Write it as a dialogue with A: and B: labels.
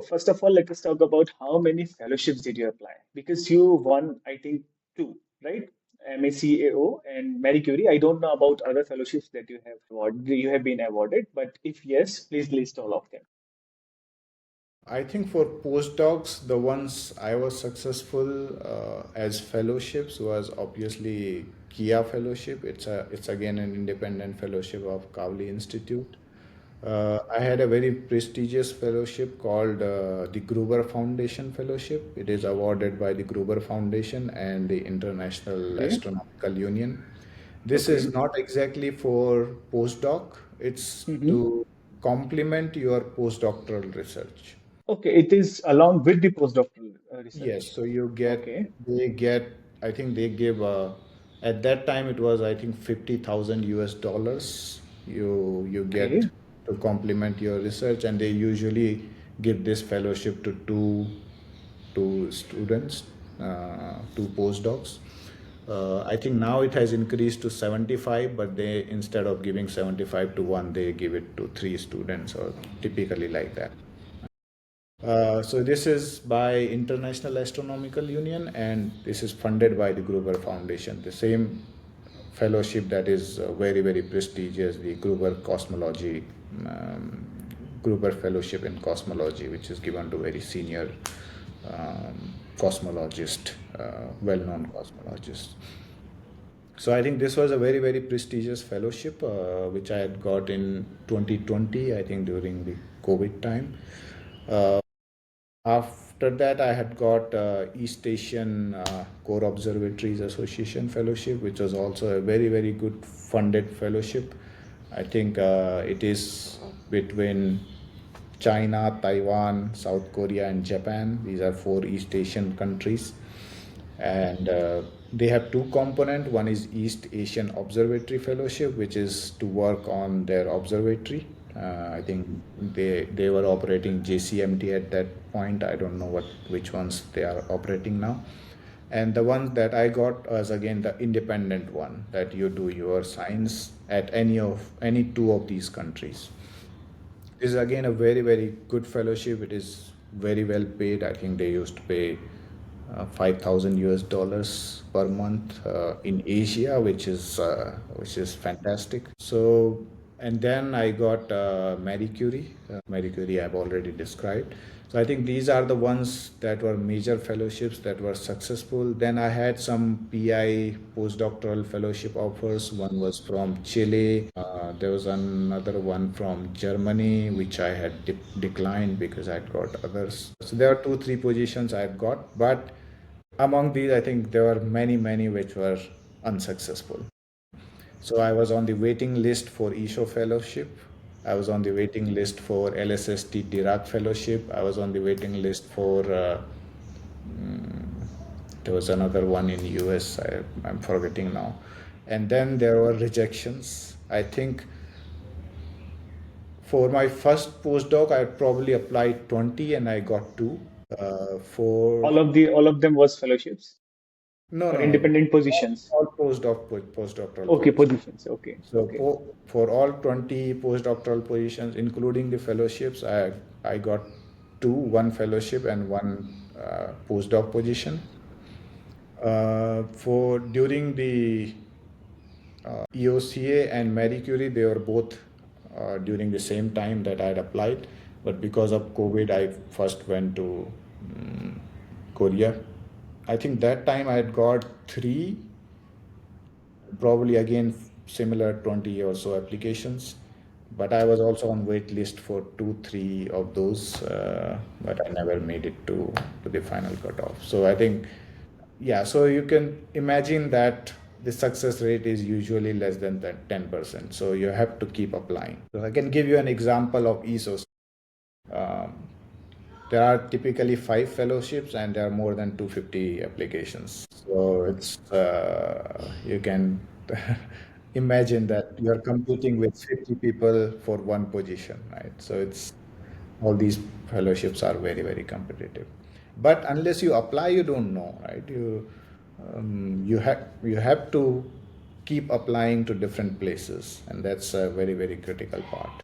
A: First of all, let us talk about how many fellowships did you apply? Because you won, I think, two, right? MACAO and Marie Curie. I don't know about other fellowships that you have been awarded, but if yes, please list all of them.
B: I think for postdocs, the ones I was successful as fellowships was obviously Kia Fellowship. It's again an independent fellowship of Kavli Institute. I had a very prestigious fellowship called the Gruber Foundation Fellowship. It is awarded by the Gruber Foundation and the International
A: Okay.
B: Astronomical Union. This
A: Okay.
B: is not exactly for postdoc, it's
A: Mm-hmm.
B: to complement your postdoctoral research.
A: Okay, it is along with the postdoctoral
B: Yes,
A: research.
B: so
A: Okay.
B: they get, I think they give, at that time it was, I think, 50,000 US dollars you get
A: Okay.
B: to complement your research, and they usually give this fellowship to two students, two postdocs. I think now it has increased to 75, but they, instead of giving 75 to one, they give it to three students, or typically like that. So this is by International Astronomical Union, and this is funded by the Gruber Foundation. The same fellowship that is very very prestigious, the Gruber Cosmology, um, Gruber Fellowship in Cosmology, which is given to very senior cosmologist, well-known cosmologists. So I think this was a very very prestigious fellowship, which I had got in 2020, I think during the COVID time. After that, I had got East Asian Core Observatories Association Fellowship, which was also a very, very good funded fellowship. I think it is between China, Taiwan, South Korea, and Japan. These are four East Asian countries, and they have two component. One is East Asian Observatory Fellowship, which is to work on their observatory. I think they were operating JCMT at that point. I don't know which ones they are operating now. And the one that I got was again the independent one, that you do your science at any two of these countries. This is again a very very good fellowship. It is very well paid. I think they used to pay 5,000 US dollars per month in Asia, which is fantastic. So, and then I got Marie Curie. Marie Curie I've already described. So I think these are the ones that were major fellowships that were successful. Then I had some PI postdoctoral fellowship offers. One was from Chile. There was another one from Germany, which I had declined because I'd got others. So there are two, three positions I've got, but among these, I think there were many, many which were unsuccessful. So I was on the waiting list for ESHO fellowship. I was on the waiting list for LSST Dirac fellowship. I was on the waiting list for there was another one in US. I'm forgetting now. And then there were rejections. I think for my first postdoc, I probably applied 20 and I got two. For
A: All of them was fellowships
B: No,
A: or
B: no, no.
A: independent positions.
B: All postdoctoral
A: Okay,
B: positions.
A: positions. Okay.
B: So
A: Okay.
B: for all 20 postdoctoral positions, including the fellowships, I got two, one fellowship and one postdoc position. For during the EOCA and Marie Curie, they were both during the same time that I had applied, but because of COVID, I first went to Korea. I think that time I had got three, probably again similar 20 or so applications, but I was also on wait list for two, three of those, but I never made it to the final cutoff. So I think, yeah, so you can imagine that the success rate is usually less than that 10%. So you have to keep applying. So I can give you an example of ESOS. Um, there are typically five fellowships and there are more than 250 applications. So it's you can imagine that you are competing with 50 people for one position, right? So it's all these fellowships are very very competitive. But unless you apply, you don't know, right? You have to keep applying to different places, and that's a very very critical part.